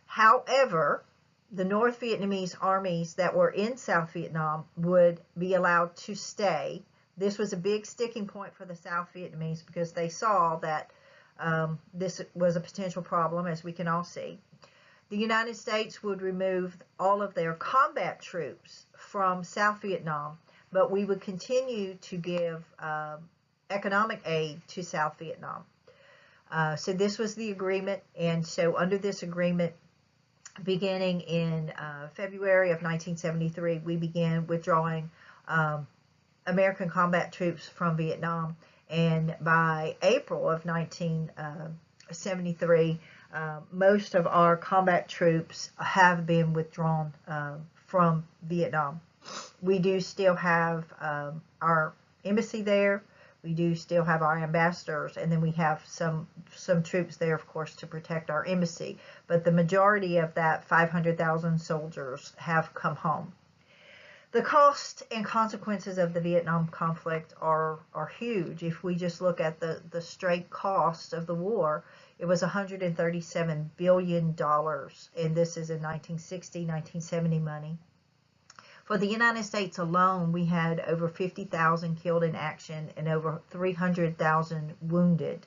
However, the North Vietnamese armies that were in South Vietnam would be allowed to stay. This was a big sticking point for the South Vietnamese because they saw that this was a potential problem, as we can all see. The United States would remove all of their combat troops from South Vietnam, but we would continue to give economic aid to South Vietnam. So this was the agreement, and so under this agreement, beginning in February of 1973, we began withdrawing American combat troops from Vietnam, and by April of 1973, most of our combat troops have been withdrawn from Vietnam. We do still have our embassy there. We do still have our ambassadors, and then we have some troops there, of course, to protect our embassy. But the majority of that 500,000 soldiers have come home. The cost and consequences of the Vietnam conflict are huge. If we just look at the straight cost of the war, it was $137 billion, and this is in 1960, 1970 money. For the United States alone, we had over 50,000 killed in action and over 300,000 wounded.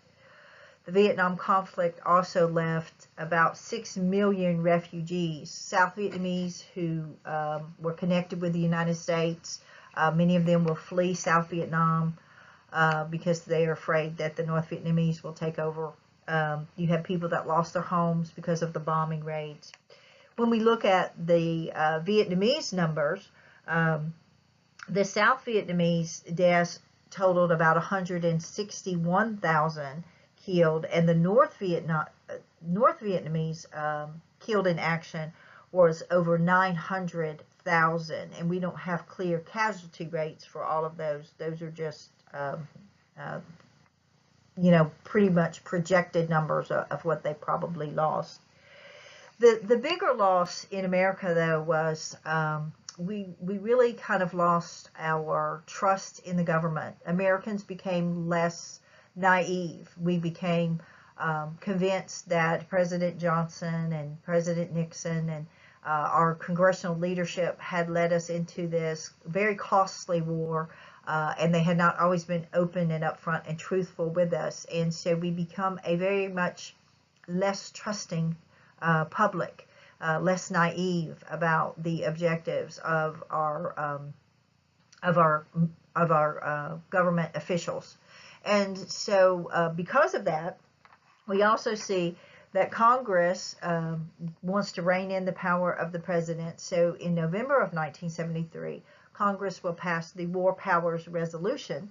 The Vietnam conflict also left about 6 million refugees, South Vietnamese who were connected with the United States. Many of them will flee South Vietnam because they are afraid that the North Vietnamese will take over. You have people that lost their homes because of the bombing raids. When we look at the Vietnamese numbers, the South Vietnamese deaths totaled about 161,000 killed, and the North Vietnamese killed in action was over 900,000, and we don't have clear casualty rates for all of those. Those are just pretty much projected numbers of what they probably lost. The bigger loss in America, though, was we really kind of lost our trust in the government. Americans became less naive. We became convinced that President Johnson and President Nixon and our congressional leadership had led us into this very costly war, and they had not always been open and upfront and truthful with us. And so we become a very much less trusting public, less naive about the objectives of our government officials. And so because of that, we also see that Congress wants to rein in the power of the president. So in November of 1973, Congress will pass the War Powers Resolution,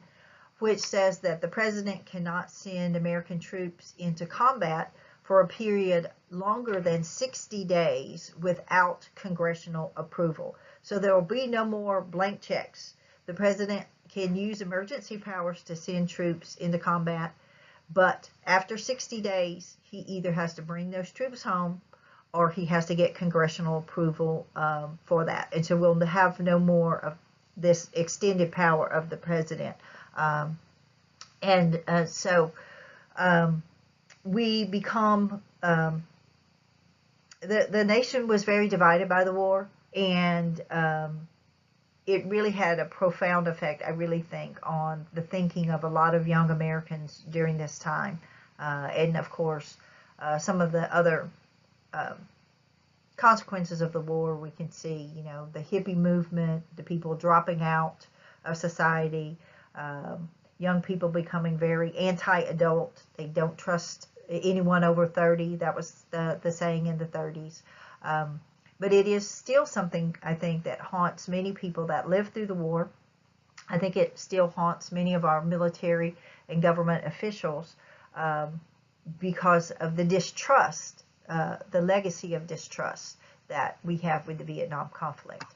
which says that the president cannot send American troops into combat for a period longer than 60 days without congressional approval. So there will be no more blank checks. The president can use emergency powers to send troops into combat, but after 60 days, he either has to bring those troops home or he has to get congressional approval for that. And so we'll have no more of this extended power of the president. We become, the nation was very divided by the war, and it really had a profound effect, I really think, on the thinking of a lot of young Americans during this time. And of course, some of the other consequences of the war we can see, the hippie movement, the people dropping out of society, young people becoming very anti-adult. They don't trust anyone over 30. That was the saying in the 30s. But it is still something, I think, that haunts many people that lived through the war. I think it still haunts many of our military and government officials because of the distrust, the legacy of distrust that we have with the Vietnam conflict.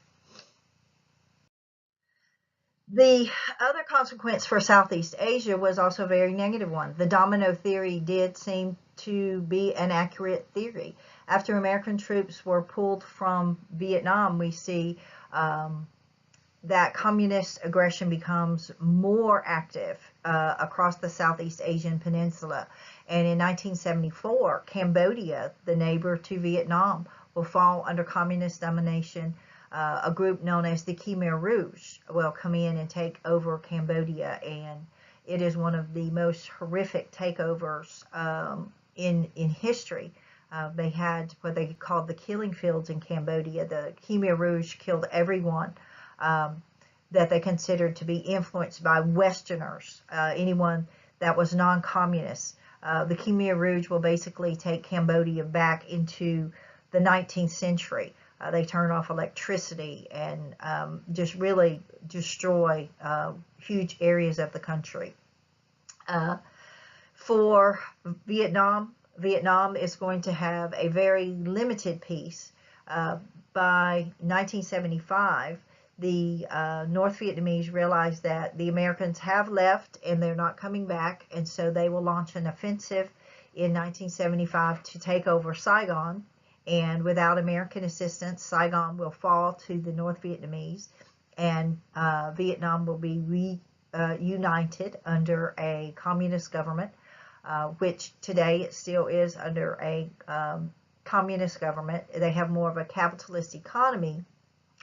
The other consequence for Southeast Asia was also a very negative one. The domino theory did seem to be an accurate theory. After American troops were pulled from Vietnam, we see that communist aggression becomes more active across the Southeast Asian peninsula. And in 1974, Cambodia, the neighbor to Vietnam, will fall under communist domination. A group known as the Khmer Rouge will come in and take over Cambodia, and it is one of the most horrific takeovers in history. They had what they called the killing fields in Cambodia. The Khmer Rouge killed everyone that they considered to be influenced by Westerners, anyone that was non-communist. The Khmer Rouge will basically take Cambodia back into the 19th century. They turn off electricity and just really destroy huge areas of the country. For Vietnam, Vietnam is going to have a very limited peace. By 1975, the North Vietnamese realize that the Americans have left and they're not coming back, and so they will launch an offensive in 1975 to take over Saigon. And without American assistance, Saigon will fall to the North Vietnamese, and Vietnam will be reunited under a communist government, which today it still is under a communist government. They have more of a capitalist economy,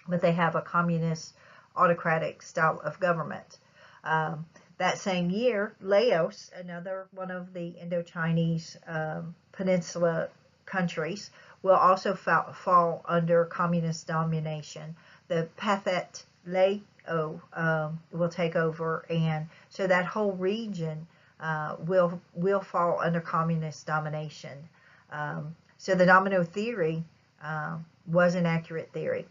but they have a communist autocratic style of government. That same year, Laos, another one of the Indochinese peninsula countries, will also fall under communist domination. The Pathet Lao will take over, and so that whole region will fall under communist domination. So the domino theory was an accurate theory.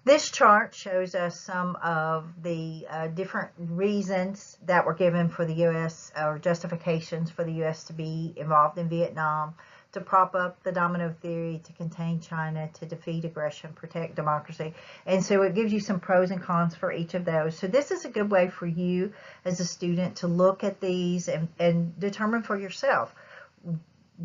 This chart shows us some of the different reasons that were given for the U.S. or justifications for the U.S. to be involved in Vietnam, to prop up the domino theory, to contain China, to defeat aggression, protect democracy. And so it gives you some pros and cons for each of those. So this is a good way for you as a student to look at these and determine for yourself.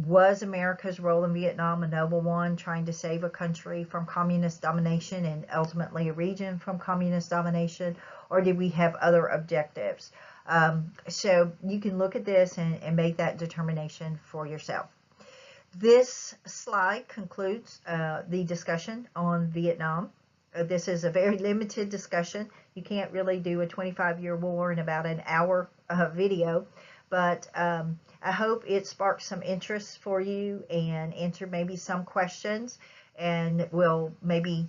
Was America's role in Vietnam a noble one, trying to save a country from communist domination and ultimately a region from communist domination, or did we have other objectives? So you can look at this and make that determination for yourself. This slide concludes the discussion on Vietnam. This is a very limited discussion. You can't really do a 25-year war in about an hour video, but I hope it sparked some interest for you and answered maybe some questions, and will maybe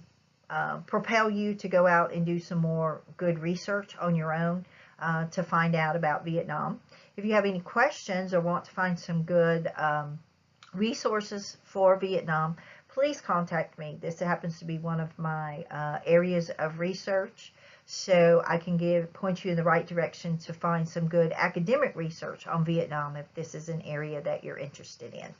propel you to go out and do some more good research on your own to find out about Vietnam. If you have any questions or want to find some good resources for Vietnam, please contact me. This happens to be one of my areas of research, so I can point you in the right direction to find some good academic research on Vietnam if this is an area that you're interested in.